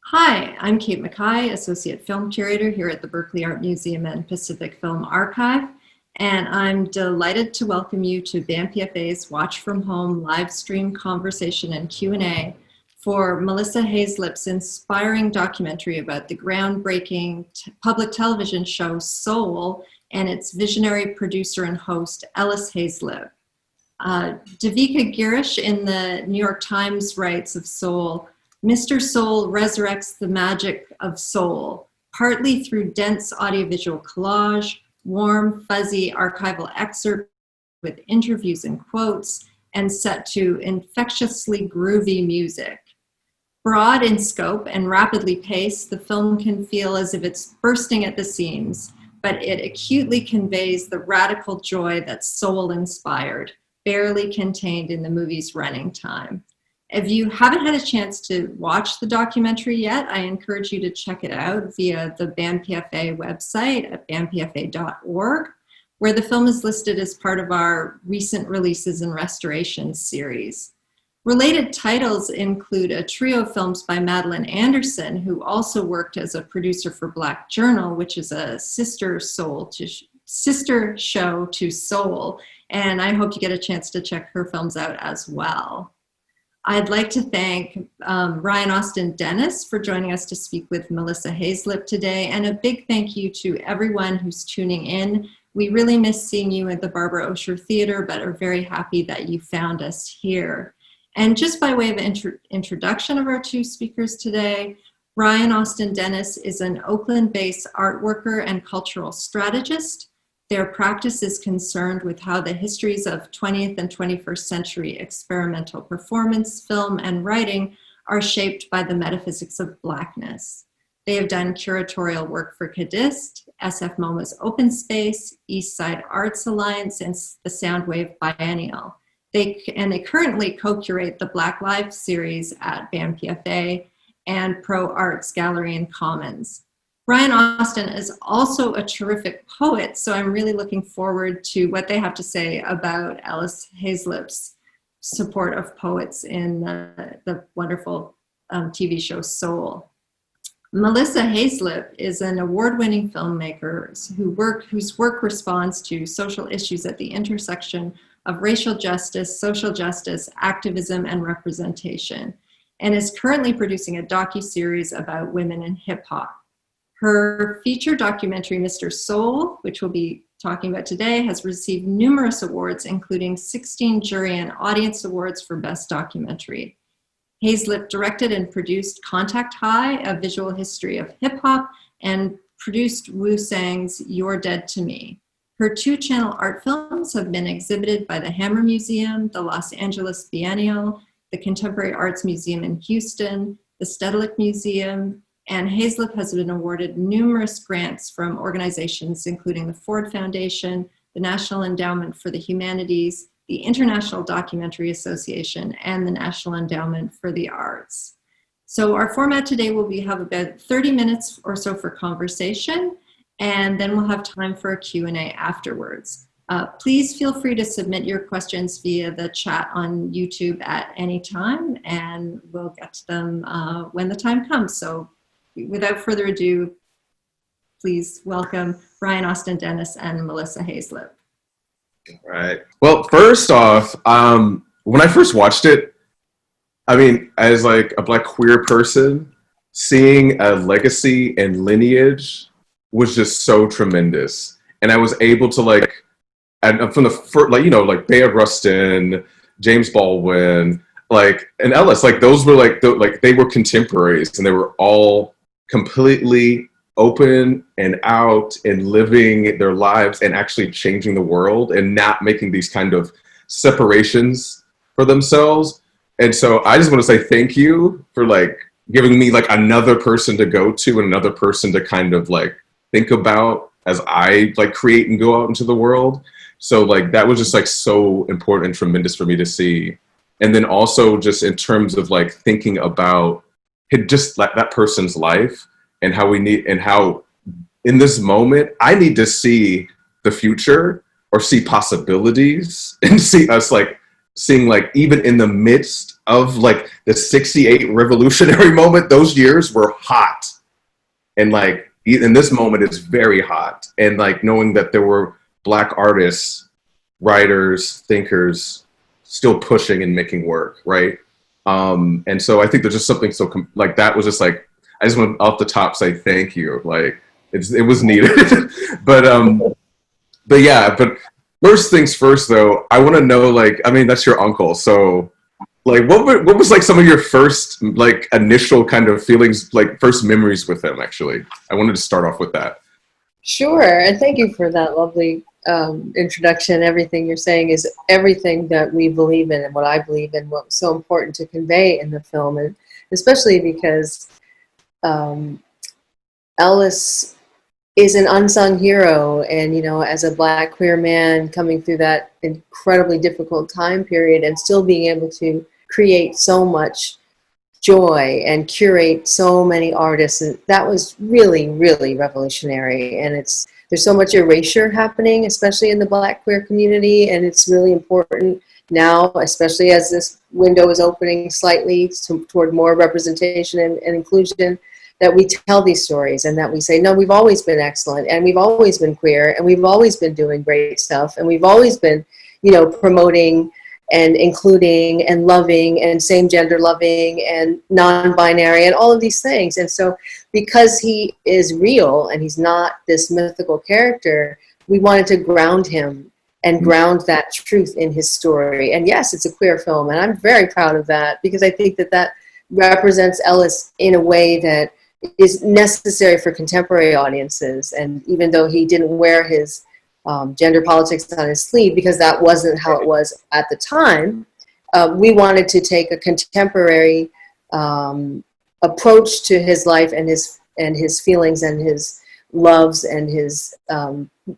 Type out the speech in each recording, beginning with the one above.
Hi, I'm Kate Mackay, Associate Film Curator here at the Berkeley Art Museum and Pacific Film Archive, and I'm delighted to welcome you to BAMPFA's Watch From Home live stream conversation and Q&A for Melissa Haizlip's inspiring documentary about the groundbreaking public television show Soul and its visionary producer and host, Ellis Haizlip. Devika Girish in the New York Times writes of Soul, Mr. Soul resurrects the magic of soul, partly through dense audiovisual collage, warm, fuzzy archival excerpts with interviews and quotes, and set to infectiously groovy music. Broad in scope and rapidly paced, the film can feel as if it's bursting at the seams, but it acutely conveys the radical joy that Soul inspired, barely contained in the movie's running time. If you haven't had a chance to watch the documentary yet, I encourage you to check it out via the BAMPFA website at bampfa.org, where the film is listed as part of our recent releases and restorations series. Related titles include a trio of films by Madeline Anderson, who also worked as a producer for Black Journal, which is a sister show to Soul, and I hope you get a chance to check her films out as well. I'd like to thank Ryanaustin Dennis for joining us to speak with Melissa Haizlip today, and a big thank you to everyone who's tuning in. We really miss seeing you at the Barbara Osher Theater, but are very happy that you found us here. And just by way of introduction of our two speakers today, Ryanaustin Dennis is an Oakland-based art worker and cultural strategist. Their practice is concerned with how the histories of 20th and 21st century experimental performance, film, and writing are shaped by the metaphysics of Blackness. They have done curatorial work for Cadist, SF MoMA's Open Space, East Side Arts Alliance, and the Soundwave Biennial. They currently co-curate the Black Lives series at BAMPFA and Pro Arts Gallery and Commons. Ryanaustin is also a terrific poet, so I'm really looking forward to what they have to say about Ellis Haizlip's support of poets in the wonderful TV show Soul. Melissa Haizlip is an award-winning filmmaker whose work responds to social issues at the intersection of racial justice, social justice, activism, and representation, and is currently producing a docuseries about women in hip-hop. Her feature documentary, Mr. Soul, which we'll be talking about today, has received numerous awards, including 16 jury and audience awards for Best Documentary. Haizlip directed and produced Contact High, a visual history of hip-hop, and produced Wu Sang's You're Dead to Me. Her two-channel art films have been exhibited by the Hammer Museum, the Los Angeles Biennial, the Contemporary Arts Museum in Houston, the Stedelijk Museum, and Haizlip has been awarded numerous grants from organizations including the Ford Foundation, the National Endowment for the Humanities, the International Documentary Association, and the National Endowment for the Arts. So our format today will have about 30 minutes or so for conversation, and then we'll have time for a Q&A afterwards. Please feel free to submit your questions via the chat on YouTube at any time, and we'll get to them when the time comes. So without further ado, please welcome Ryanaustin Dennis and Melissa Haizlip. All right. Well, first off, when I first watched it, I mean, as like a Black queer person, seeing a legacy and lineage was just so tremendous. And I was able to and from the first, like Bay of Rustin, James Baldwin, and Ellis, those were they were contemporaries, and they were all completely open and out and living their lives and actually changing the world and not making these kind of separations for themselves. And so I just want to say thank you for giving me another person to go to and another person to kind of think about as I create and go out into the world. So that was just so important and tremendous for me to see. And then also just in terms of thinking about just that person's life and how in this moment, I need to see the future or see possibilities and see us seeing even in the midst of like the 68 revolutionary moment, those years were hot. And like, in this moment, it's very hot. And like knowing that there were Black artists, writers, thinkers still pushing and making work, right? And so I think there's just something so like that was just like, I just want off the top say thank you. Like it was needed. but yeah, but first things first though, I want to know, like, I mean, that's your uncle. So like, what was like some of your first, like, initial kind of feelings, like first memories with him, actually? I wanted to start off with that. Sure, and thank you for that lovely introduction. Everything you're saying is everything that we believe in and what I believe in, what's so important to convey in the film, and especially because Ellis is an unsung hero, and, you know, as a Black queer man coming through that incredibly difficult time period and still being able to create so much joy and curate so many artists, and that was really, really revolutionary. And there's so much erasure happening, especially in the Black queer community, and it's really important now, especially as this window is opening slightly toward more representation and inclusion, that we tell these stories and that we say, no, we've always been excellent, and we've always been queer, and we've always been doing great stuff, and we've always been, you know, promoting and including and loving and same gender loving and non-binary and all of these things. And so because he is real and he's not this mythical character, we wanted to ground him and ground that truth in his story. And yes, it's a queer film, and I'm very proud of that, because I think that that represents Ellis in a way that is necessary for contemporary audiences. And even though he didn't wear his gender politics on his sleeve, because that wasn't how it was at the time, we wanted to take a contemporary approach to his life and his feelings and his loves and his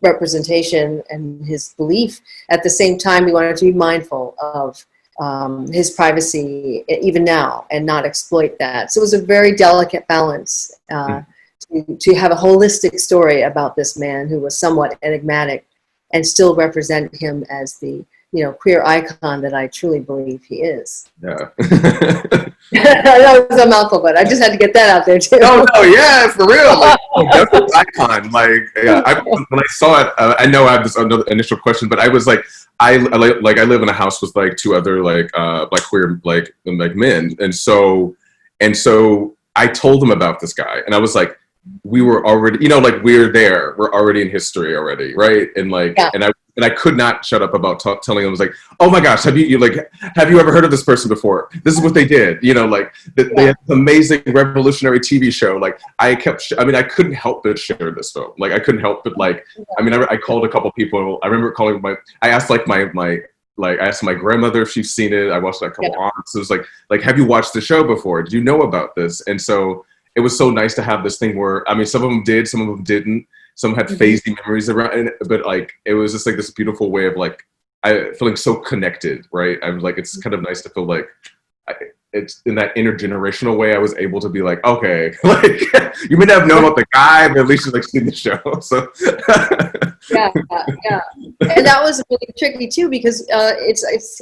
representation and his belief. At the same time, we wanted to be mindful of his privacy even now and not exploit that. So it was a very delicate balance to have a holistic story about this man who was somewhat enigmatic and still represent him as the, you know, queer icon that I truly believe he is. Yeah. That was a mouthful, but I just had to get that out there too. No, yeah, for real. Like, definitely icon. Like, yeah, when I saw it, I know I have this another initial question, but I was like, I live in a house with like two other like Black queer like men, and so I told them about this guy, and I was like, we were already, you know, like we're already in history already, right? And like, yeah. and I could not shut up about telling them. I was like, oh my gosh, have you ever heard of this person before? This is what they did, you know, like they had this amazing revolutionary TV show. Like I couldn't help but share this film. Like I couldn't help but like, I mean, I called a couple people. I remember calling I asked like I asked my grandmother if she's seen it. I watched like a couple aunts. It was like, have you watched the show before? Did you know about this? And so it was so nice to have this thing where, I mean, some of them did, some of them didn't. Some had phasey memories around it, but like, it was just like this beautiful way of like, feeling so connected, right? I was like, it's kind of nice to feel like it's in that intergenerational way. I was able to be like, okay, like you may not have known about the guy, but at least you've like seen the show. So yeah. And that was really tricky too, because it's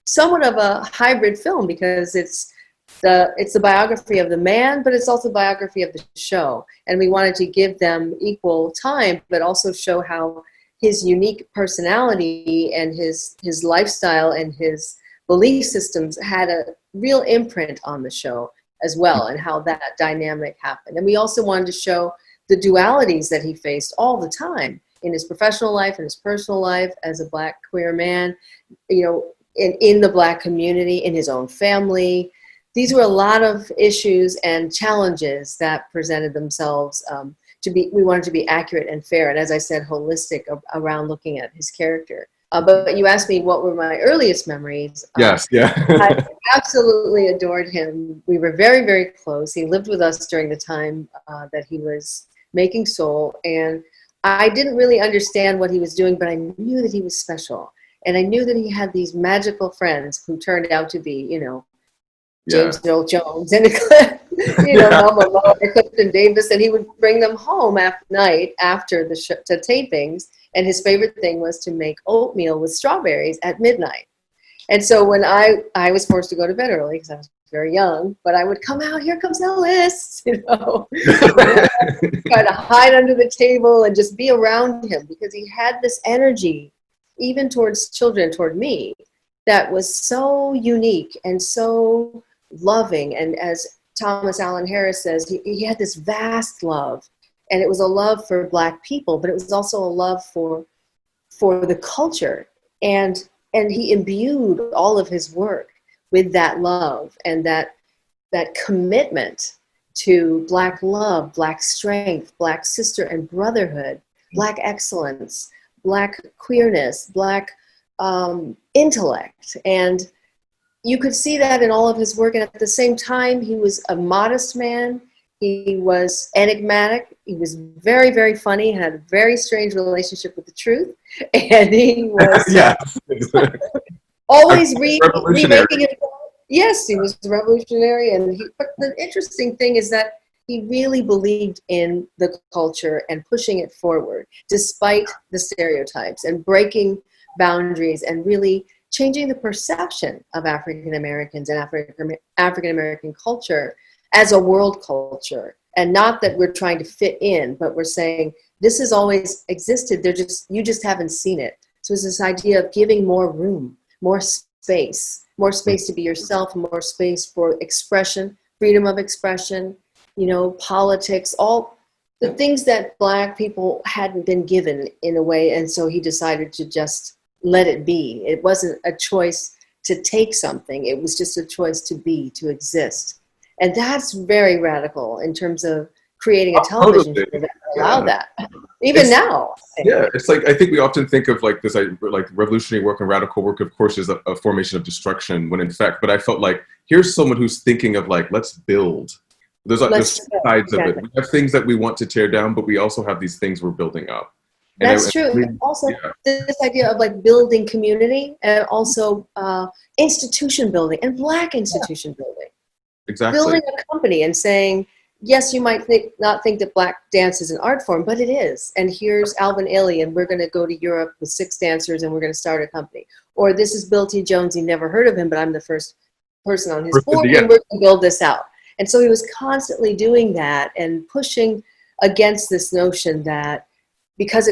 somewhat of a hybrid film, because it's the biography of the man, but it's also the biography of the show. And we wanted to give them equal time, but also show how his unique personality and his lifestyle and his belief systems had a real imprint on the show as well, and how that dynamic happened. And we also wanted to show the dualities that he faced all the time in his professional life and his personal life as a Black queer man, you know, in the Black community, in his own family. These were a lot of issues and challenges that presented themselves we wanted to be accurate and fair, and as I said, holistic around looking at his character. But you asked me what were my earliest memories. Yes, yeah. I absolutely adored him. We were very, very close. He lived with us during the time that he was making Soul, and I didn't really understand what he was doing, but I knew that he was special. And I knew that he had these magical friends who turned out to be, you know, James Earl Jones and you know, Melba Moore, Clifton Davis, and he would bring them home at night after the tapings. And his favorite thing was to make oatmeal with strawberries at midnight. And so when I was forced to go to bed early because I was very young, but I would come out, here comes Ellis, you know, try to hide under the table and just be around him because he had this energy, even towards children, toward me, that was so unique and so loving. And as Thomas Allen Harris says, he had this vast love, and it was a love for Black people, but it was also a love for the culture. And he imbued all of his work with that love and that commitment to Black love, Black strength, Black sister and brotherhood, Black excellence, Black queerness, Black intellect. And you could see that in all of his work. And at the same time, he was a modest man. He was enigmatic. He was very, very funny, had a very strange relationship with the truth. And he was always remaking it. Yes, he was revolutionary. But the interesting thing is that he really believed in the culture and pushing it forward, despite the stereotypes, and breaking boundaries and really changing the perception of African Americans and African American culture as a world culture. And not that we're trying to fit in, but we're saying this has always existed. You just haven't seen it. So it's this idea of giving more room, more space to be yourself, more space for expression, freedom of expression, you know, politics, all the things that Black people hadn't been given in a way. And so he decided to just let it be. It wasn't a choice to take something. It was just a choice to be, to exist. And that's very radical in terms of creating a television show that allowed that. Even now. Yeah, it's like, I think we often think of like this, like revolutionary work and radical work, of course, is a formation of destruction, when in fact, but I felt like, here's someone who's thinking of like, let's build. There's like there's sides of it. We have things that we want to tear down, but we also have these things we're building up. That's true. Also, this idea of like building community and also institution building and Black institution building. Exactly. Building a company and saying, yes, you might not think that Black dance is an art form, but it is. And here's Alvin Ailey, and we're going to go to Europe with 6 dancers, and we're going to start a company. Or this is Bill T. Jones. You never heard of him, but I'm the first person on his board, and we're going to build this out. And so he was constantly doing that and pushing against this notion that because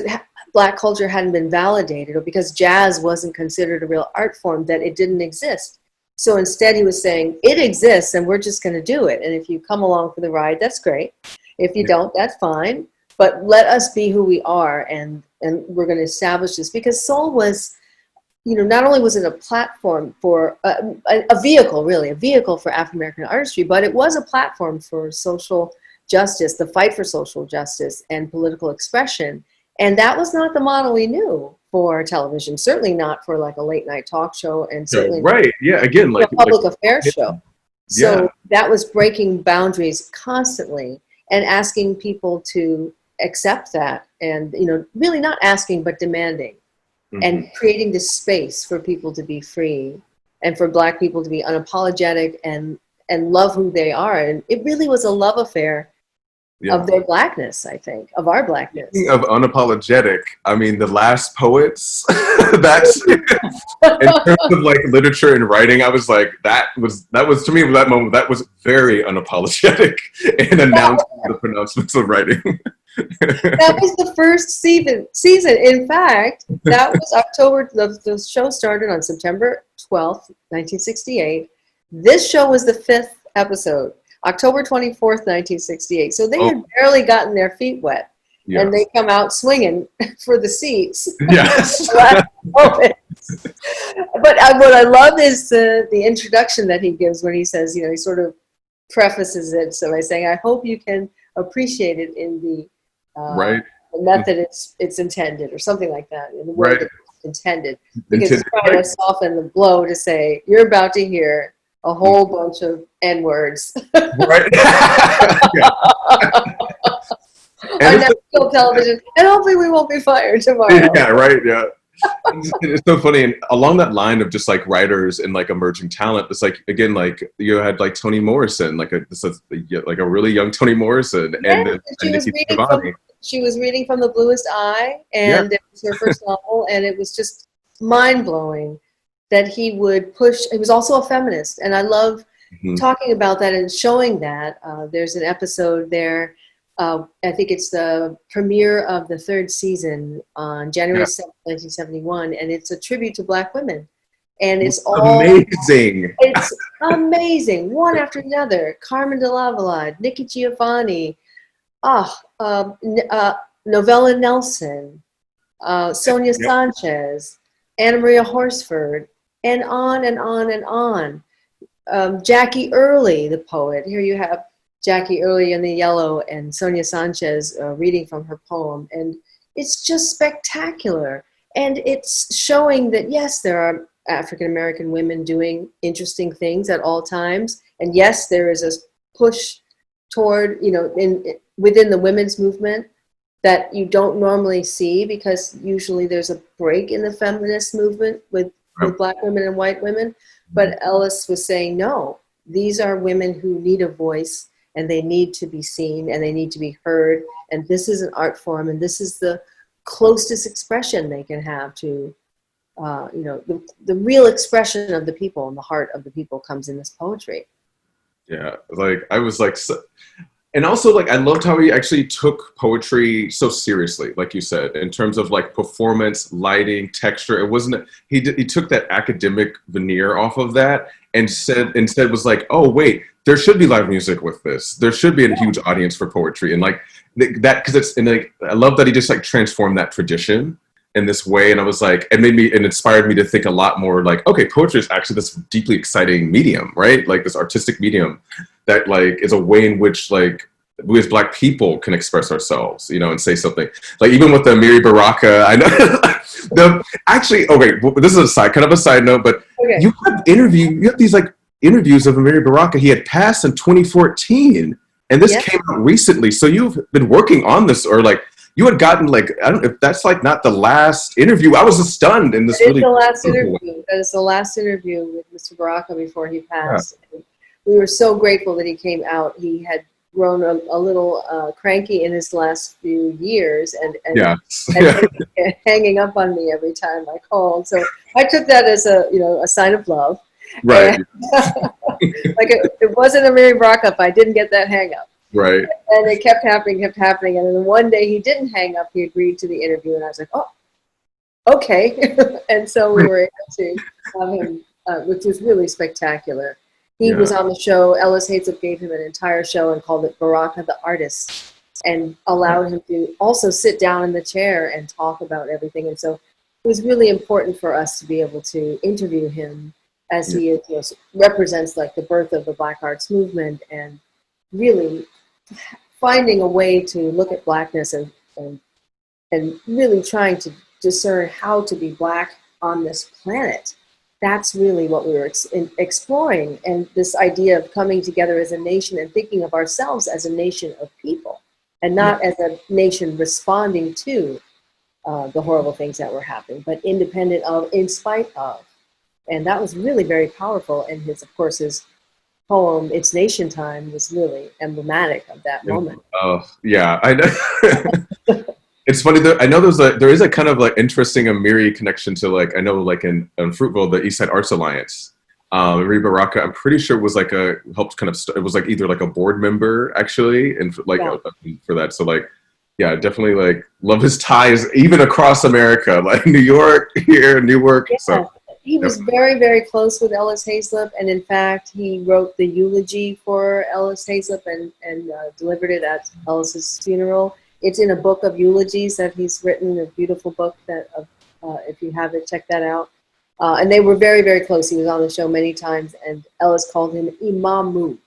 Black culture hadn't been validated, or because jazz wasn't considered a real art form, that it didn't exist. So instead he was saying, it exists and we're just going to do it. And if you come along for the ride, that's great. If you don't, that's fine. But let us be who we are, and we're going to establish this. Because soul was, you know, not only was it a platform for a vehicle, really, a vehicle for African-American artistry, but it was a platform for social justice, the fight for social justice and political expression. And that was not the model we knew for television, certainly not for like a late night talk show, and certainly again, like a public affairs show. So that was breaking boundaries constantly and asking people to accept that, and, you know, really not asking, but demanding, and creating this space for people to be free and for Black people to be unapologetic and love who they are. And it really was a love affair of their Blackness, I think, of our Blackness. Speaking of unapologetic, I mean, the last poets, that's, in terms of like literature and writing, I was like, that was to me at that moment, that was very unapologetic in announcing the pronouncements of writing. That was the first season. In fact, that was October, the show started on September 12th, 1968. This show was the 5th episode. October 24th, 1968. So they had barely gotten their feet wet. Yes. And they come out swinging for the seats. Yes. But what I love is the introduction that he gives when he says, you know, he sort of prefaces it so by saying, I hope you can appreciate it in the method it's intended, or something like that, in the way that it's intended. Because he's trying to soften the blow to say, you're about to hear a whole bunch of N-words right. on national television, and hopefully we won't be fired tomorrow. Yeah, right, yeah. It's so funny, and along that line of just like writers and like emerging talent, it's like, again, like you had like Toni Morrison, like a really young Toni Morrison, and she was reading from The Bluest Eye, and it was her first novel, and it was just mind-blowing that he would push. He was also a feminist, and I love talking about that and showing that. There's an episode there. I think it's the premiere of the 3rd season on January 7th, 1971, and it's a tribute to Black women. And it's all amazing. It's amazing, one after another. Carmen de Lavallade, Nikki Giovanni, Novella Nelson, Sonia Sanchez, Anna Maria Horsford, and on and on and on. Jackie Early, the poet. Here you have Jackie Early in the yellow and Sonia Sanchez reading from her poem. And it's just spectacular. And it's showing that, yes, there are African-American women doing interesting things at all times. And yes, there is a push toward, within the women's movement that you don't normally see, because usually there's a break in the feminist movement with Black women and white women. But Ellis was saying, no, these are women who need a voice, and they need to be seen, and they need to be heard. And this is an art form, and this is the closest expression they can have to, the real expression of the people, and the heart of the people comes in this poetry. Yeah, I was and also I loved how he actually took poetry so seriously, like you said, in terms of performance, lighting, texture. It wasn't, he took that academic veneer off of that and instead was oh wait, there should be live music with this. There should be a huge audience for poetry, and that, because I love that he just transformed that tradition in this way. And I was it inspired me to think a lot more okay, poetry is actually this deeply exciting medium, right? This artistic medium that is a way in which we as Black people can express ourselves, and say something. Even with the Amiri Baraka, I know this is kind of a side note, but you have these interviews of Amiri Baraka. He had passed in 2014, and this came out recently. So you've been working on this, or you had gotten I don't know if that's not the last interview. I was just stunned in this. It's the last interview. That is the last interview with Mr. Baraka before he passed. Yeah. We were so grateful that he came out. He had grown a little cranky in his last few years, and hanging up on me every time I called. So I took that as a sign of love. Right. It wasn't a Amiri Baraka if I didn't get that hang up. Right. And it kept happening. And then one day he didn't hang up. He agreed to the interview, and I was like, oh, okay. And so we were able to have him, which was really spectacular. He was on the show. Ellis Haizlip gave him an entire show and called it Baraka the Artist, and allowed him to also sit down in the chair and talk about everything. And so it was really important for us to be able to interview him, as he is, represents the birth of the Black arts movement, and really finding a way to look at Blackness and really trying to discern how to be Black on this planet. That's really what we were exploring, and this idea of coming together as a nation and thinking of ourselves as a nation of people, and not as a nation responding to the horrible things that were happening, but independent of, in spite of. And that was really very powerful. And his poem, It's Nation Time, was really emblematic of that moment. Oh, yeah. I know. It's funny that I know there is a kind of interesting Amiri connection to I know in Fruitville, the East Side Arts Alliance. Amiri Baraka, I'm pretty sure was helped kind of it was either a board member actually, and for that. So definitely love his ties even across America, New York, here, Newark. Yeah. So he was very, very close with Ellis Haizlip, and in fact he wrote the eulogy for Ellis Haizlip and delivered it at Ellis's funeral. It's in a book of eulogies that he's written, a beautiful book that, if you have it, check that out. And they were very, very close. He was on the show many times, and Ellis called him Imamu.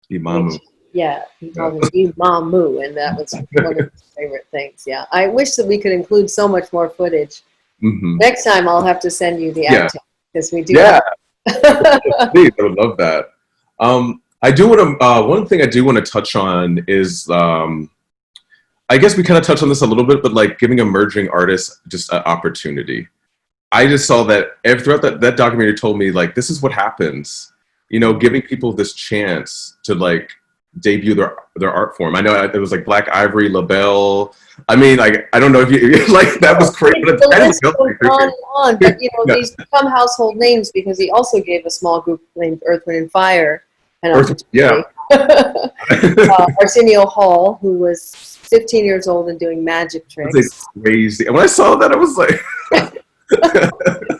Imamu. He called him Imamu, and that was one of his favorite things. Yeah, I wish that we could include so much more footage. Mm-hmm. Next time I'll have to send you the acting, because we do. Yeah, please, I would love that. I do want to. One thing I do want to touch on is. I guess we kind of touched on this a little bit, but giving emerging artists just an opportunity. I just saw that throughout that documentary told me this is what happens, giving people this chance to debut their art form. I know it was like Black Ivory, LaBelle. I mean, like, I don't know if you like that was crazy. But The list goes on and on, but you know, Yeah. these become household names because he also gave a small group named Earth, Wind, and Fire an Yeah. opportunity. Arsenio Hall, who was 15 years old and doing magic tricks. It's crazy. And when I saw that, I was like,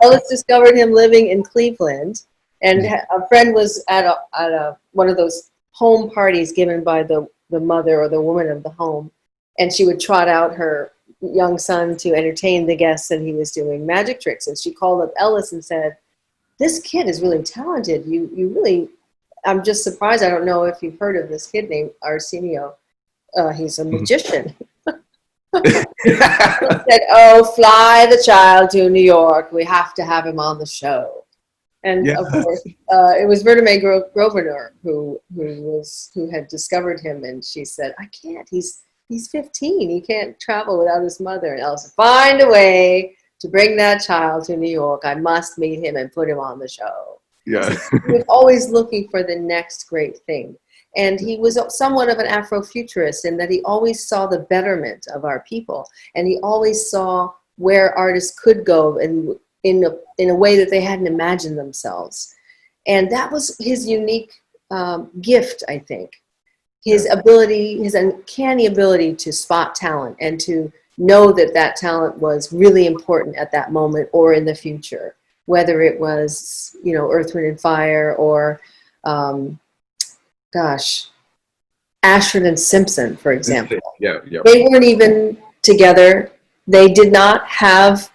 Ellis discovered him living in Cleveland, and a friend was at one of those home parties given by the mother or the woman of the home, and she would trot out her young son to entertain the guests, and he was doing magic tricks. And she called up Ellis and said, "This kid is really talented. You really, I'm just surprised. I don't know if you've heard of this kid named Arsenio. He's a magician." Said, "Oh, fly the child to New York. We have to have him on the show." And of course, it was Vertime Grosvenor who had discovered him, and she said, "I can't. He's 15. He can't travel without his mother." And Elsa, "Find a way to bring that child to New York. I must meet him and put him on the show." Yeah. So he was always looking for the next great thing. And he was somewhat of an Afrofuturist in that he always saw the betterment of our people. And he always saw where artists could go in a way that they hadn't imagined themselves. And that was his unique gift, I think. His ability, his uncanny ability to spot talent and to know that that talent was really important at that moment or in the future, whether it was, you know, Earth, Wind, and Fire or, Ashford and Simpson, for example. Yeah. They weren't even together. They did not have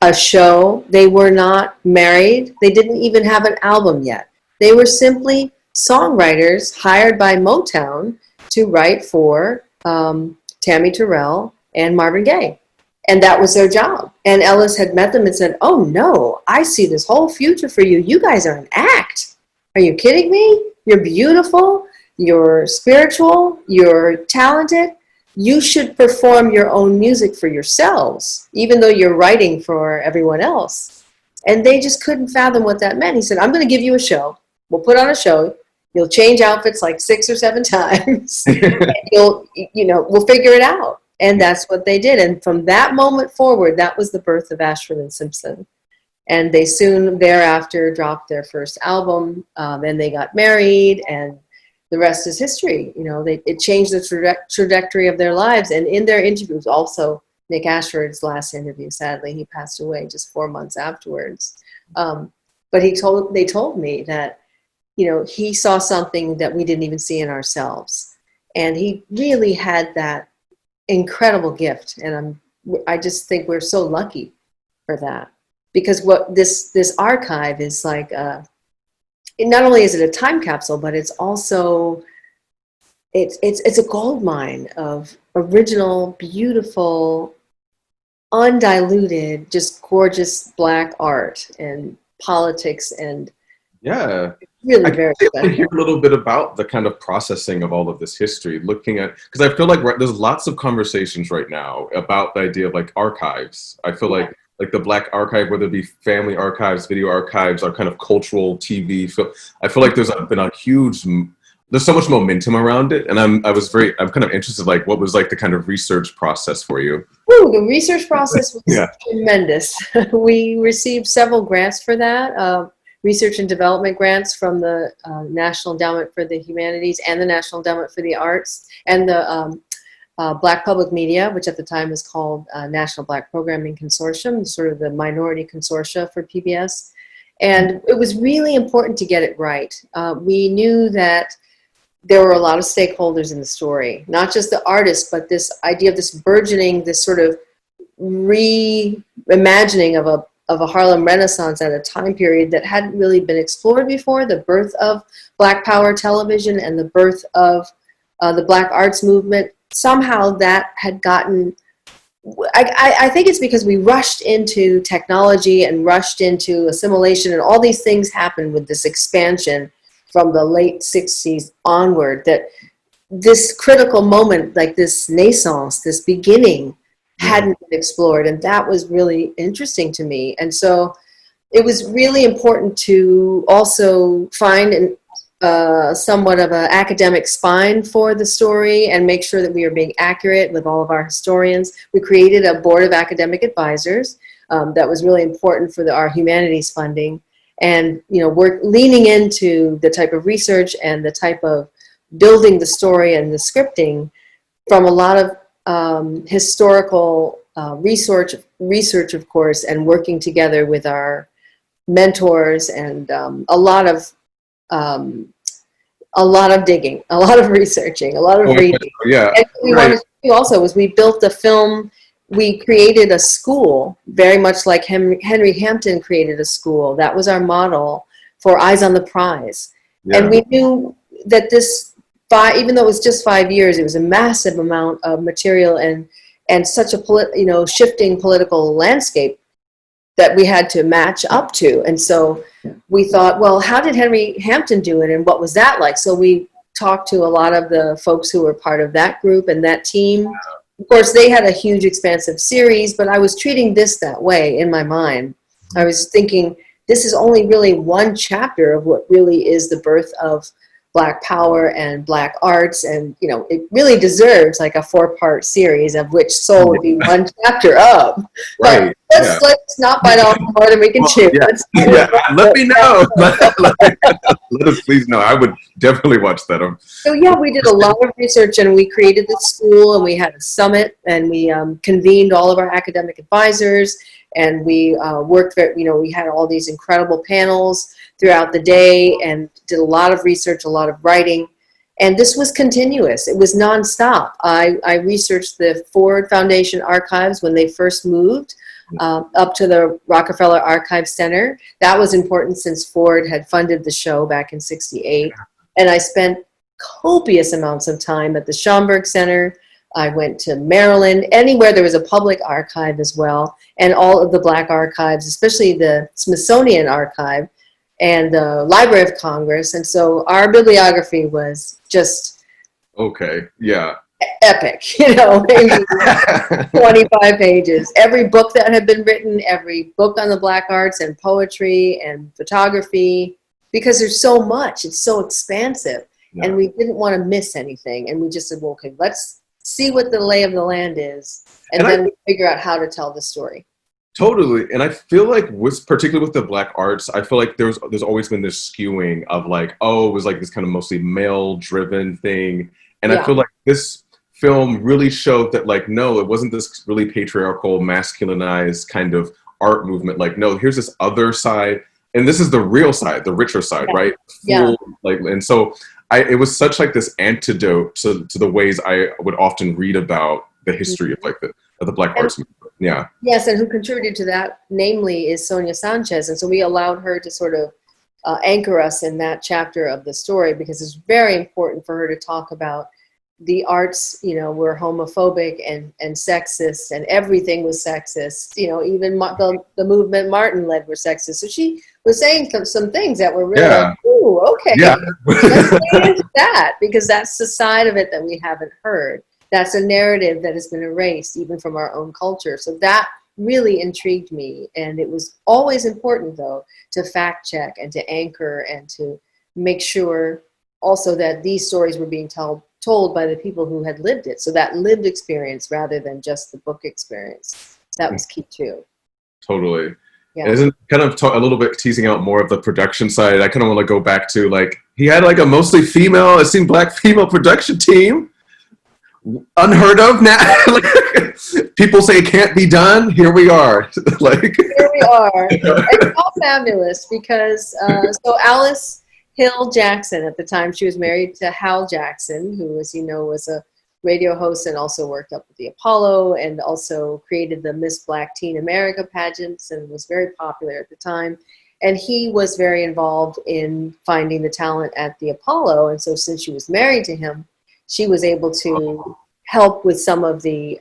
a show. They were not married. They didn't even have an album yet. They were simply songwriters hired by Motown to write for Tammy Terrell and Marvin Gaye. And that was their job. And Ellis had met them and said, "Oh no, I see this whole future for you. You guys are an act. Are you kidding me? You're beautiful. You're spiritual. You're talented. You should perform your own music for yourselves, even though you're writing for everyone else." And they just couldn't fathom what that meant. He said, "I'm going to give you a show. We'll put on a show. You'll change outfits like 6 or 7 times. And we'll figure it out." And that's what they did. And from that moment forward, that was the birth of Ashford and Simpson. And they soon thereafter dropped their first album. And they got married, and the rest is history. You know, it changed the trajectory of their lives. And in their interviews, also Nick Ashford's last interview, sadly, he passed away just 4 months afterwards. But they told me that, you know, he saw something that we didn't even see in ourselves. And he really had that incredible gift. And I just think we're so lucky for that. Because what this archive is like, not only is it a time capsule, but it's also, it's a gold mine of original, beautiful, undiluted, just gorgeous Black art and politics, and really very special. I hear a little bit about the kind of processing of all of this history, looking at, because I feel like there's lots of conversations right now about the idea of like archives. I feel like the Black archive, whether it be family archives, video archives, or kind of cultural TV. I feel like there's so much momentum around it, and I'm kind of interested, like, what was like the kind of research process for you? Ooh, the research process was tremendous. We received several grants for that, research and development grants from the National Endowment for the Humanities and the National Endowment for the Arts, and the Black Public Media, which at the time was called National Black Programming Consortium, sort of the minority consortia for PBS. And it was really important to get it right. We knew that there were a lot of stakeholders in the story, not just the artists, but this idea of this burgeoning, this sort of reimagining of a Harlem Renaissance at a time period that hadn't really been explored before, the birth of Black Power television and the birth of the Black arts movement. Somehow that had gotten, I think it's because we rushed into technology and rushed into assimilation, and all these things happened with this expansion from the late 60s onward, that this critical moment, like this naissance, this beginning, hadn't been explored. And that was really interesting to me. And so it was really important to also find somewhat of an academic spine for the story and make sure that we are being accurate with all of our historians. We created a board of academic advisors that was really important for our humanities funding. And, you know, we're leaning into the type of research and the type of building the story and the scripting from a lot of historical research, of course, and working together with our mentors and a lot of digging, a lot of researching, a lot of reading. Yeah. And what we wanted to do also was we built a film. We created a school, very much like Henry Hampton created a school. That was our model for Eyes on the Prize. Yeah. And we knew that even though it was just 5 years, it was a massive amount of material and such a shifting political landscape that we had to match up to. And so we thought, well, how did Henry Hampton do it, and what was that like? So we talked to a lot of the folks who were part of that group and that team. Of course, they had a huge, expansive series, but I was treating this that way in my mind. I was thinking, this is only really one chapter of what really is the birth of Black power and Black arts, and you know, it really deserves like a 4-part series, of which Soul would be one chapter of. Right. But let's not bite off more than we can chew. Yeah. Let me know. Let us please know. I would definitely watch that. So yeah, we did a lot of research, and we created the school, and we had a summit, and we convened all of our academic advisors, and we worked. We had all these incredible panels throughout the day, and did a lot of research, a lot of writing. And this was continuous. It was nonstop. I researched the Ford Foundation archives when they first moved up to the Rockefeller Archive Center. That was important since Ford had funded the show back in '68. And I spent copious amounts of time at the Schomburg Center. I went to Maryland, anywhere there was a public archive as well, and all of the Black archives, especially the Smithsonian Archive and the Library of Congress. And so our bibliography was just epic, maybe 25 pages. Every book that had been written, every book on the Black arts and poetry and photography, because there's so much, it's so expansive. Yeah. And we didn't want to miss anything. And we just said, well, okay, let's see what the lay of the land is, and then we figure out how to tell the story. Totally. And I feel like particularly with the Black arts, I feel like there's always been this skewing of like, oh, it was like this kind of mostly male driven thing. And I feel like this film really showed that like, no, it wasn't this really patriarchal, masculinized kind of art movement. Like, no, here's this other side. And this is the real side, the richer side, right? And so it was such like this antidote to the ways I would often read about the history of like the Black arts movement. Yeah. Yes, and who contributed to that, namely, is Sonia Sanchez. And so we allowed her to sort of anchor us in that chapter of the story, because it's very important for her to talk about the arts, were homophobic and sexist, and everything was sexist. Even the movement Martin led were sexist. So she was saying some things that were really like, ooh, okay. Yeah. Let's get into that, because that's the side of it that we haven't heard. That's a narrative that has been erased even from our own culture. So that really intrigued me. And it was always important, though, to fact check and to anchor and to make sure also that these stories were being told by the people who had lived it. So that lived experience rather than just the book experience. That was key, too. Totally. Yeah. Isn't kind of a little bit teasing out more of the production side. I kind of want to go back to, like, he had like a mostly female, it seemed Black female production team. Unheard of now. People say it can't be done. Here we are. Here we are. It's all fabulous because so Alice Hill Jackson, at the time, she was married to Hal Jackson, who, as you know, was a radio host and also worked up with the Apollo and also created the Miss Black Teen America pageants and was very popular at the time. And he was very involved in finding the talent at the Apollo. And so since she was married to him, she was able to help with some of the,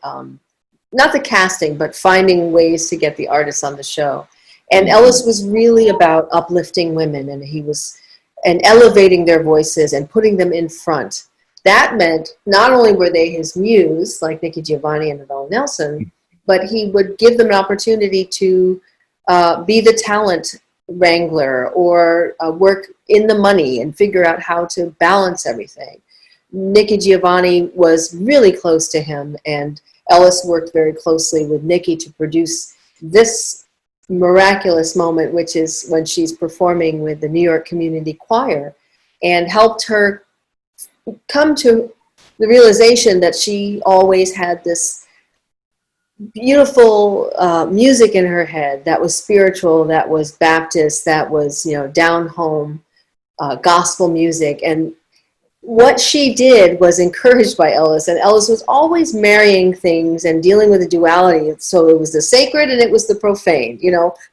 not the casting, but finding ways to get the artists on the show. And Ellis was really about uplifting women, and elevating their voices and putting them in front. That meant not only were they his muse, like Nikki Giovanni and Adele Nelson, but he would give them an opportunity to be the talent wrangler or work in the money and figure out how to balance everything. Nikki Giovanni was really close to him, and Ellis worked very closely with Nikki to produce this miraculous moment, which is when she's performing with the New York Community Choir, and helped her come to the realization that she always had this beautiful music in her head that was spiritual, that was Baptist, that was, down home gospel music. And what she did was encouraged by Ellis, and Ellis was always marrying things and dealing with the duality. So it was the sacred and it was the profane.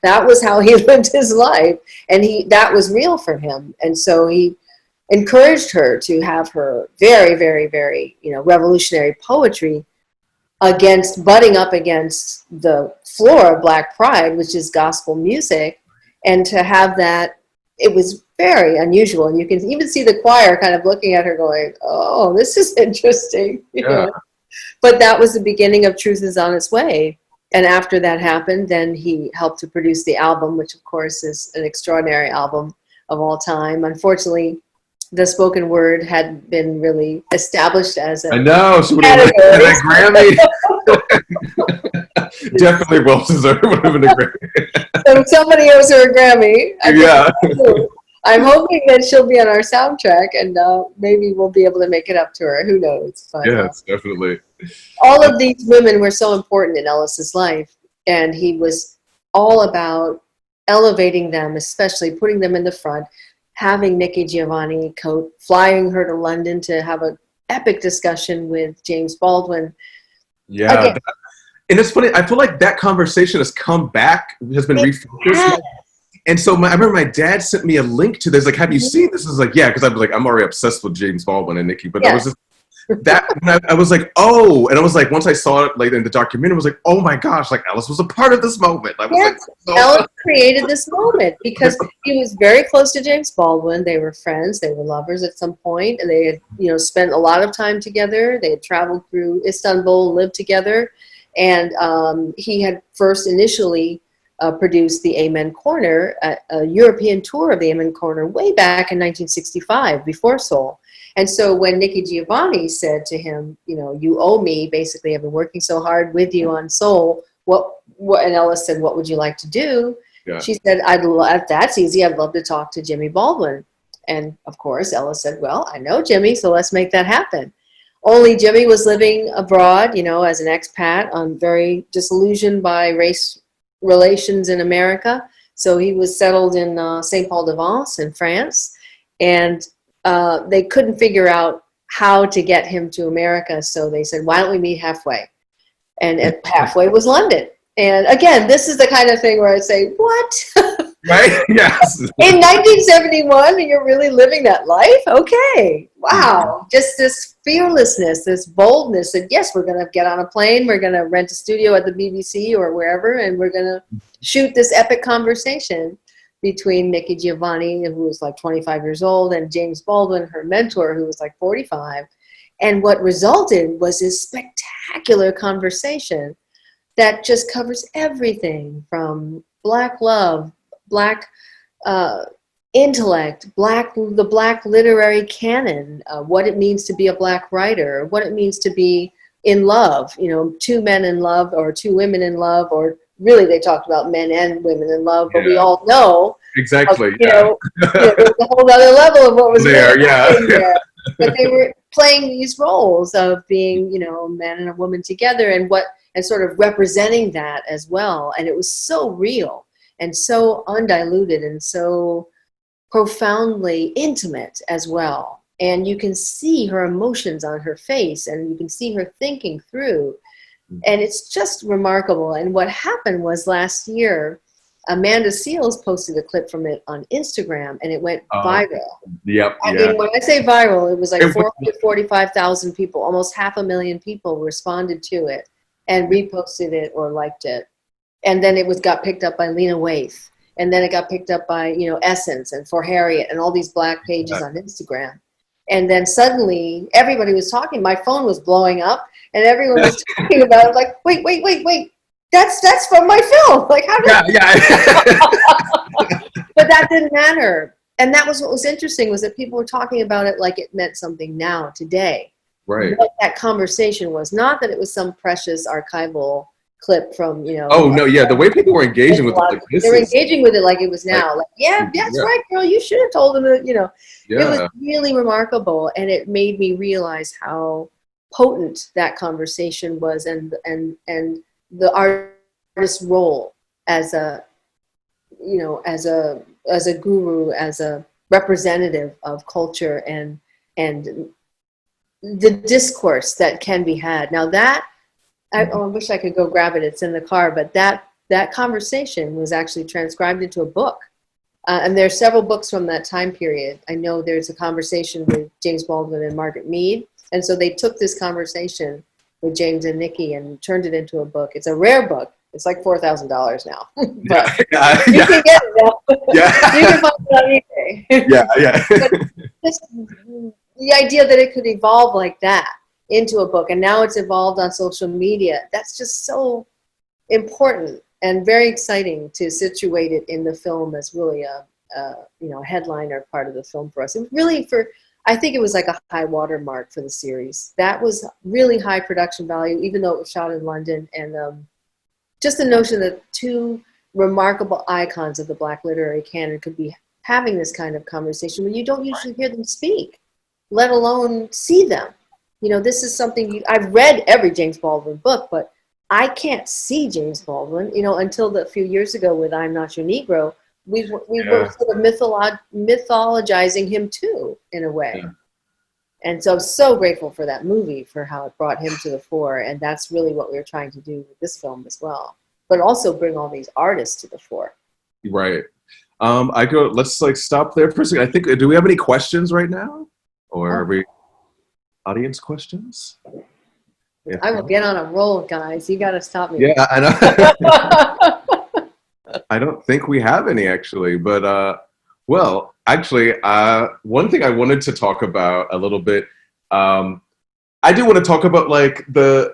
That was how he lived his life, and that was real for him. And so he encouraged her to have her very, very, very, revolutionary poetry butting up against the floor of Black Pride, which is gospel music, and to have that, it was very unusual. And you can even see the choir kind of looking at her going, oh, this is interesting. You know? But that was the beginning of Truth is on Its Way. And after that happened, then he helped to produce the album, which of course is an extraordinary album of all time. Unfortunately, the spoken word hadn't been really established as a I know, she would have been a Grammy. Definitely well deserved, would have been a Grammy. So somebody owes her a Grammy. Yeah. I'm hoping that she'll be on our soundtrack, and maybe we'll be able to make it up to her. Who knows? But, yes, definitely. All of these women were so important in Ellis's life, and he was all about elevating them, especially putting them in the front, having Nikki Giovanni flying her to London to have an epic discussion with James Baldwin. Yeah. Again, And it's funny, I feel like that conversation has come back, has been refocused. And so I remember my dad sent me a link to this, like, have you seen this? Is like, yeah, because I was like, I'm already obsessed with James Baldwin and Nikki, but there was just I was like, oh, and I was like, once I saw it like in the documentary, I was like, oh my gosh, like Ellis was a part of this moment. I was like, Ellis created this moment because he was very close to James Baldwin. They were friends, they were lovers at some point, and they had, spent a lot of time together. They had traveled through Istanbul, lived together, and he had first initially produced the Amen Corner, a European tour of the Amen Corner way back in 1965, before Soul. And so when Nikki Giovanni said to him, you owe me, basically, I've been working so hard with you on Soul, and Ellis said, what would you like to do? Yeah. She said, that's easy, I'd love to talk to Jimmy Baldwin. And of course, Ellis said, well, I know Jimmy, so let's make that happen. Only Jimmy was living abroad, as an expat, very disillusioned by race relations in America. So he was settled in St. Paul de Vence in France, and they couldn't figure out how to get him to America. So they said, why don't we meet halfway? And halfway was London. And again, this is the kind of thing where I'd say, what? Right? Yes. In 1971, you're really living that life? Okay. Wow. Just this fearlessness, this boldness that, yes, we're going to get on a plane, we're going to rent a studio at the BBC or wherever, and we're going to shoot this epic conversation between Nikki Giovanni, who was like 25 years old, and James Baldwin, her mentor, who was like 45. And what resulted was this spectacular conversation that just covers everything from Black love, Black intellect, the Black literary canon, what it means to be a Black writer, what it means to be in love, two men in love or two women in love, or really they talked about men and women in love, but we all know exactly. There's a whole other level of what was there. There. But they were playing these roles of being, a man and a woman together, and sort of representing that as well. And it was so real and so undiluted and so profoundly intimate as well. And you can see her emotions on her face, and you can see her thinking through. And it's just remarkable. And what happened was last year, Amanda Seales posted a clip from it on Instagram, and it went viral. Yep. I mean, when I say viral, it was like 445,000 people, almost 500,000 people responded to it and reposted it or liked it. And then it got picked up by Lena Waithe. And then it got picked up by, Essence and For Harriet and all these Black pages on Instagram. And then suddenly everybody was talking. My phone was blowing up, and everyone was talking about it. Like, wait. That's from my film. Like, how did that didn't matter. And that was what was interesting, was that people were talking about it like it meant something now, today. Right. What that conversation was, not that it was some precious archival clip from, you know. Oh no, yeah, the way people were engaging with it, like this they were engaging with it like it was now. Like, yeah, that's yeah. right, girl, you should have told them that, you know. Yeah. It was really remarkable, and it made me realize how potent that conversation was, and the artist's role as a, you know, as a guru, as a representative of culture, and the discourse that can be had. Now that, I wish I could go grab it, it's in the car, but that conversation was actually transcribed into a book. And there are several books from that time period. I know there's a conversation with James Baldwin and Margaret Mead. And so they took this conversation with James and Nikki and turned it into a book. It's a rare book. It's like $4,000 now. But you can get it now. Yeah. You can find it on eBay. Yeah. But the idea that it could evolve like that into a book, and now it's evolved on social media, that's just so important and very exciting to situate it in the film as really a you know, headliner part of the film for us. It really, I think it was like a high watermark for the series. That was really high production value, even though it was shot in London, and just the notion that two remarkable icons of the Black literary canon could be having this kind of conversation when you don't usually hear them speak, let alone see them. You know, this is something I've read every James Baldwin book, but I can't see James Baldwin, you know, until a few years ago with I'm Not Your Negro. We were sort of mythologizing him too, in a way. Yeah. And so I'm so grateful for that movie, for how it brought him to the fore. And that's really what we were trying to do with this film as well. But also bring all these artists to the fore. Right. Let's like stop there for a second. I think, do we have any questions right now? Or are we audience questions? I will get on a roll, guys. You got to stop me. Yeah, I know. I don't think we have any, actually. But, well, actually, one thing I wanted to talk about a little bit, I do want to talk about, like,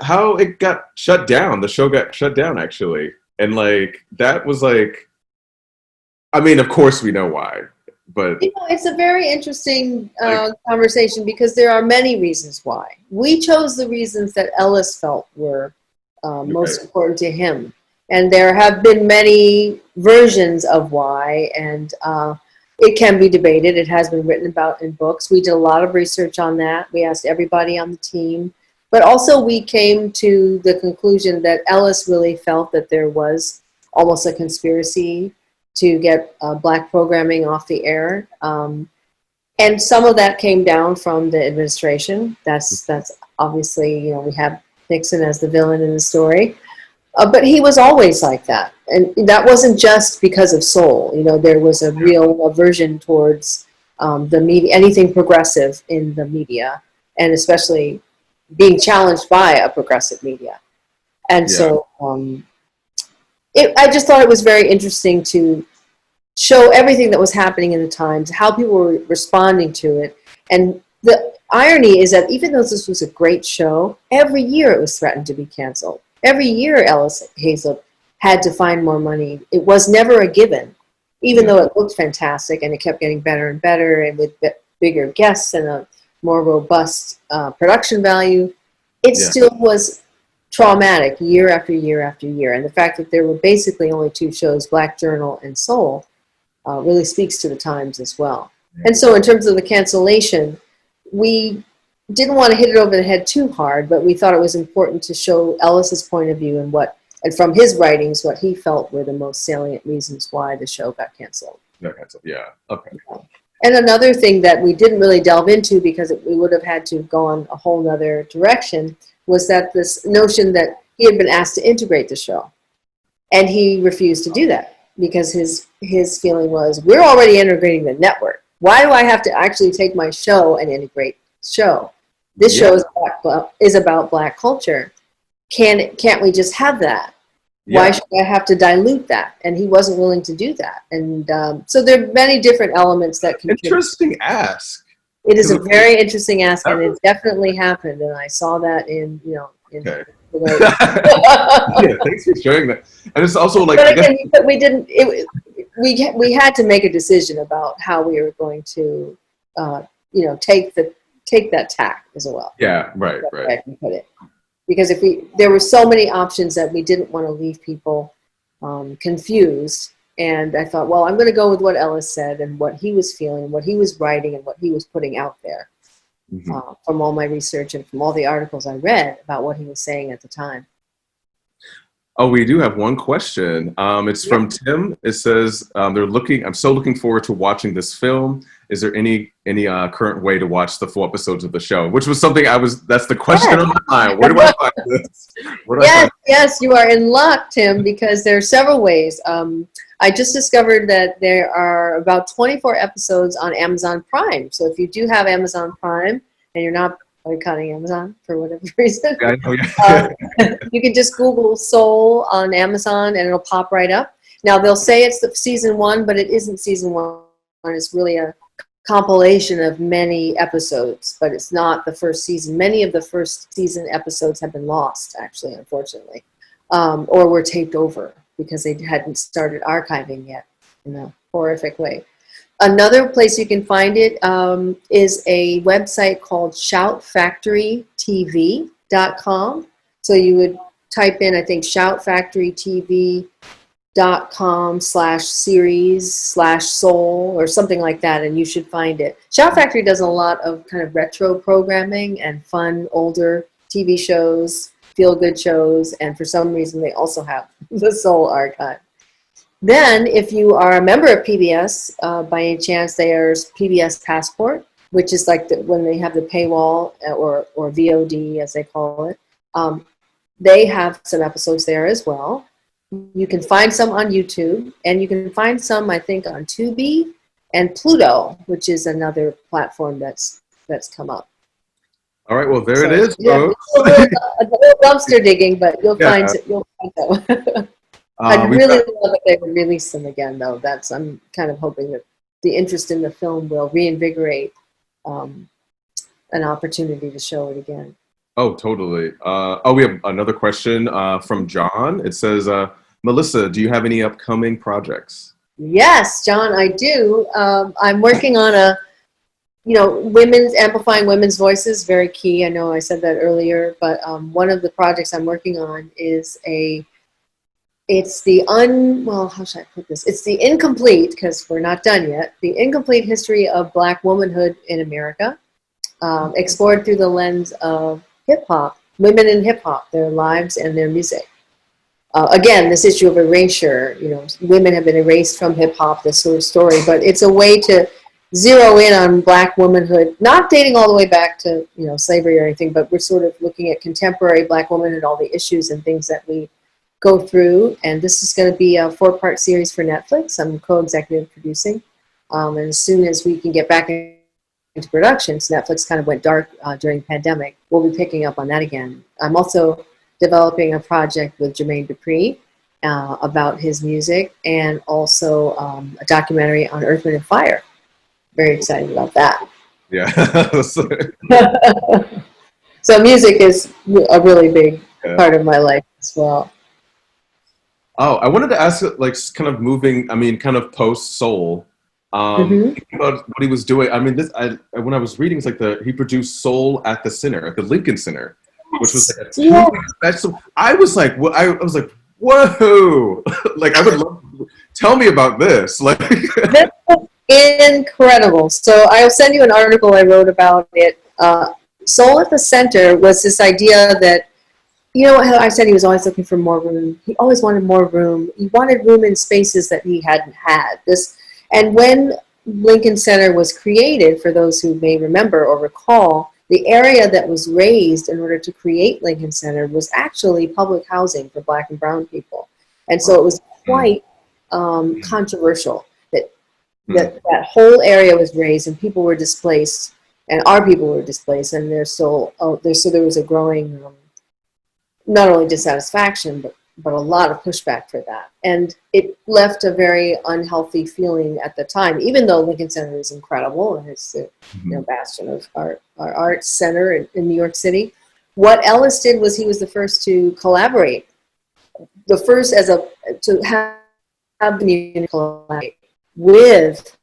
how it got shut down. The show got shut down, actually. And, like, that was, like, I mean, of course we know why. But you know, it's a very interesting conversation, because there are many reasons why. We chose the reasons that Ellis felt were most important to him. And there have been many versions of why, and it can be debated. It has been written about in books. We did a lot of research on that. We asked everybody on the team. But also we came to the conclusion that Ellis really felt that there was almost a conspiracy to get Black programming off the air. And some of that came down from the administration. That's obviously, you know, we have Nixon as the villain in the story. But he was always like that. And that wasn't just because of Soul. You know, there was a real aversion towards the media, anything progressive in the media, and especially being challenged by a progressive media. And so I just thought it was very interesting to show everything that was happening in the times, how people were responding to it. And the irony is that even though this was a great show, every year it was threatened to be canceled. Every year Melissa Haizlip had to find more money. It was never a given, even though it looked fantastic and it kept getting better and better, and with bigger guests and a more robust production value. It still was traumatic year after year after year. And the fact that there were basically only two shows, Black Journal and Soul, really speaks to the times as well. And so in terms of the cancellation, we didn't want to hit it over the head too hard, but we thought it was important to show Ellis's point of view and from his writings, what he felt were the most salient reasons why the show got canceled. Yeah, okay. And another thing that we didn't really delve into, because we would have had to go on a whole nother direction, was that this notion that he had been asked to integrate the show. And he refused to do that, because his feeling was, we're already integrating the network. Why do I have to actually take my show and integrate the show? This show is about Black culture. Can't we just have that? Why should I have to dilute that? And he wasn't willing to do that. And so there are many different elements that contribute. Interesting ask. It is a very interesting ask, and it definitely happened. And I saw that in, you know, yeah, thanks for sharing that. And it's also like, but again, we didn't. we had to make a decision about how we were going to, take that tack as well. Yeah, right. I can put it. Because there were so many options that we didn't want to leave people confused. And I thought, well, I'm going to go with what Ellis said and what he was feeling, what he was writing, and what he was putting out there from all my research and from all the articles I read about what he was saying at the time. Oh, we do have one question. It's from Tim. It says, I'm so looking forward to watching this film. Is there any current way to watch the full episodes of the show? Which was something that's the question on my mind. Where do I find this? Yes, you are in luck, Tim, because there are several ways. I just discovered that there are about 24 episodes on Amazon Prime. So if you do have Amazon Prime and you're not boycotting Amazon for whatever reason, you can just Google Soul on Amazon and it'll pop right up. Now they'll say it's the season 1, but it isn't season 1. It's really a compilation of many episodes, but it's not the first season. Many of the first season episodes have been lost, actually, unfortunately, or were taped over because they hadn't started archiving yet in a horrific way. Another place you can find it is a website called shoutfactorytv.com. So you would type in, I think, shoutfactorytv.com/series/soul or something like that, and you should find it. Shout Factory does a lot of kind of retro programming and fun older TV shows, feel-good shows, and for some reason they also have the Soul Archive. Then, if you are a member of PBS, by any chance, there's PBS Passport, which is like when they have the paywall or VOD, as they call it. They have some episodes there as well. You can find some on YouTube, and you can find some, I think, on Tubi and Pluto, which is another platform that's come up. All right, well, there it is, folks. A little dumpster digging, but you'll find it. You'll find them. I'd really love if they would release them again, though. I'm kind of hoping that the interest in the film will reinvigorate an opportunity to show it again. Oh, totally. We have another question from John. It says, Melissa, do you have any upcoming projects? Yes, John, I do. I'm working on amplifying women's voices, very key. I know I said that earlier, but one of the projects I'm working on is it's the incomplete, because we're not done yet, the incomplete history of Black womanhood in America, explored through the lens of hip-hop, women in hip-hop, their lives and their music. Again, this issue of erasure, women have been erased from hip-hop, this sort of story, but it's a way to zero in on Black womanhood, not dating all the way back to slavery or anything, but we're sort of looking at contemporary Black womanhood, all the issues and things that we go through. And this is going to be a 4-part series for Netflix. I'm co-executive producing, and as soon as we can get back into production, so Netflix kind of went dark during the pandemic, we'll be picking up on that again. I'm also developing a project with Jermaine Dupri about his music, and also a documentary on Earth, Wind, and Fire. Very excited about that. Yeah. So music is a really big part of my life as well. Oh, I wanted to ask, kind of moving, kind of post-soul, thinking about what he was doing. When I was reading, it's he produced Soul at the Center, at the Lincoln Center, which was like a 2-week special. I was like, whoa! I would love. Tell me about this. This was incredible. So I'll send you an article I wrote about it. Soul at the Center was this idea that, how I said he was always looking for more room. He always wanted more room. He wanted room in spaces that he hadn't had. And when Lincoln Center was created, for those who may remember or recall, the area that was raised in order to create Lincoln Center was actually public housing for Black and brown people. And so it was quite controversial that whole area was raised and people were displaced, and our people were displaced, and so there was a growing not only dissatisfaction, but a lot of pushback for that. And it left a very unhealthy feeling at the time, even though Lincoln Center is incredible and it's a bastion of our arts center in New York City. What Ellis did was he was the first to collaborate, the first to have collaborate with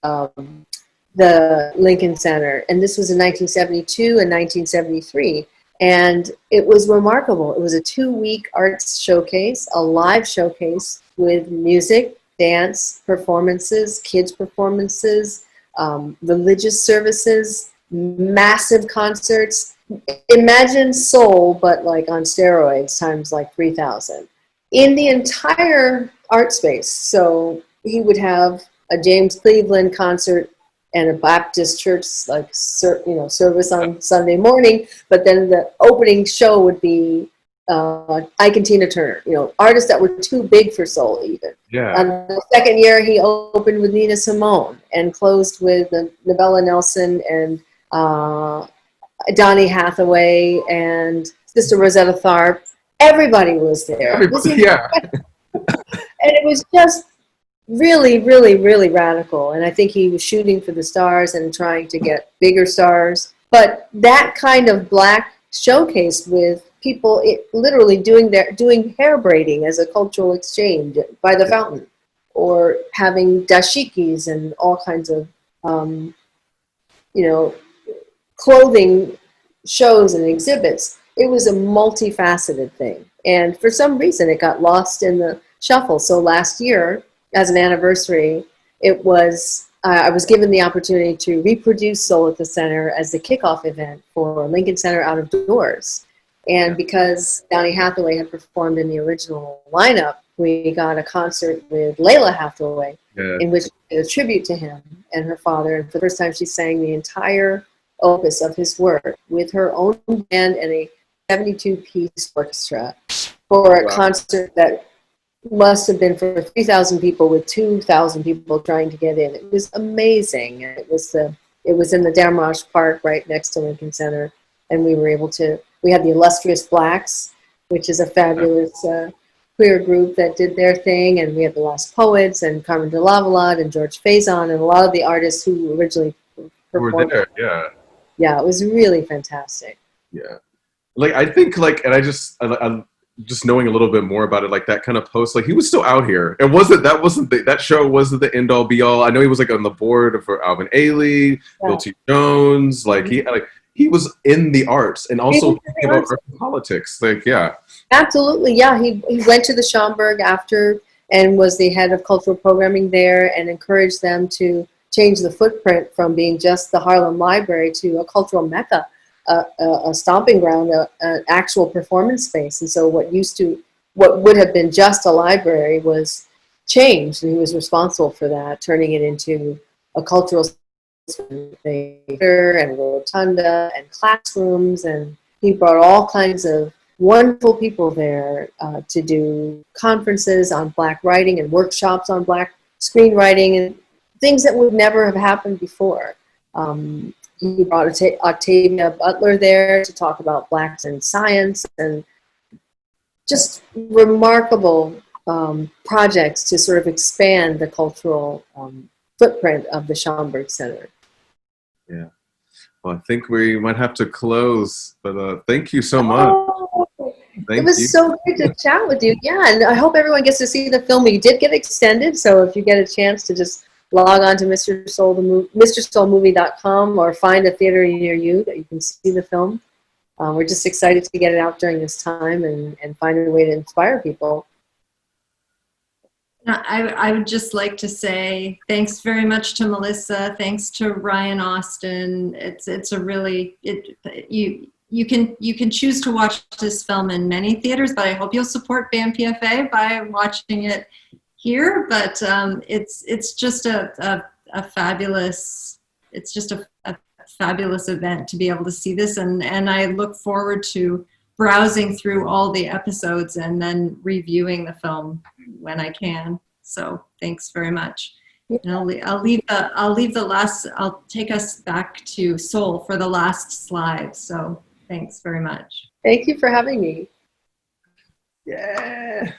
the Lincoln Center, and this was in 1972 and 1973. And it was remarkable. It was a 2-week arts showcase, a live showcase with music, dance, performances, kids performances, religious services, massive concerts. Imagine Soul, but like on steroids times like 3,000 in the entire art space. So he would have a James Cleveland concert and a Baptist church service on Sunday morning, but then the opening show would be Ike and Tina Turner, artists that were too big for soul even. Yeah. The second year he opened with Nina Simone and closed with Novella Nelson and Donny Hathaway and Sister Rosetta Tharpe. Everybody was there. Yeah. And it was just really, really, really radical. And I think he was shooting for the stars and trying to get bigger stars. But that kind of Black showcase with people literally doing hair braiding as a cultural exchange by the fountain, or having dashikis and all kinds of, clothing shows and exhibits. It was a multifaceted thing. And for some reason, it got lost in the shuffle. So last year, as an anniversary, I was given the opportunity to reproduce Soul at the Center as the kickoff event for Lincoln Center Out of Doors. And because Donny Hathaway had performed in the original lineup, we got a concert with Layla Hathaway, in which we did a tribute to him and her father. And for the first time, she sang the entire opus of his work with her own band and a 72-piece orchestra for a concert that must have been for 3,000 people with 2,000 people trying to get in. It was amazing. It was in the Damrosch Park right next to Lincoln Center, and we had the Illustrious Blacks, which is a fabulous queer group that did their thing, and we had the Lost Poets and Carmen de Lavalade and George Faison and a lot of the artists who originally performed. Were there, Yeah, it was really fantastic. Yeah. I think I'm just knowing a little bit more about it, like that kind of post, he was still out here. That show wasn't the end all be all. I know he was on the board for Alvin Ailey, Bill T. Jones. He was in the arts and also thinking about politics. Absolutely, yeah. He went to the Schomburg after and was the head of cultural programming there and encouraged them to change the footprint from being just the Harlem Library to a cultural mecca. A stomping ground, an actual performance space. And so what would have been just a library was changed, and he was responsible for that, turning it into a cultural theater and rotunda and classrooms. And he brought all kinds of wonderful people there to do conferences on Black writing and workshops on Black screenwriting and things that would never have happened before. He brought Octavia Butler there to talk about Blacks in science, and just remarkable projects to sort of expand the cultural footprint of the Schomburg Center. Yeah. Well, I think we might have to close, but thank you so much. It was so great to chat with you. Yeah, and I hope everyone gets to see the film. We did get extended, so if you get a chance to just log on to MrSoulMovie.com or find a theater near you that you can see the film. We're just excited to get it out during this time and find a way to inspire people. I would just like to say thanks very much to Melissa. Thanks to Ryanaustin. It's a really you can choose to watch this film in many theaters, but I hope you'll support BAMPFA by watching it here. But it's just a fabulous event to be able to see this, and I look forward to browsing through all the episodes and then reviewing the film when I can. So thanks very much. And I'll take us back to Soul for the last slide. So thanks very much. Thank you for having me. Yeah.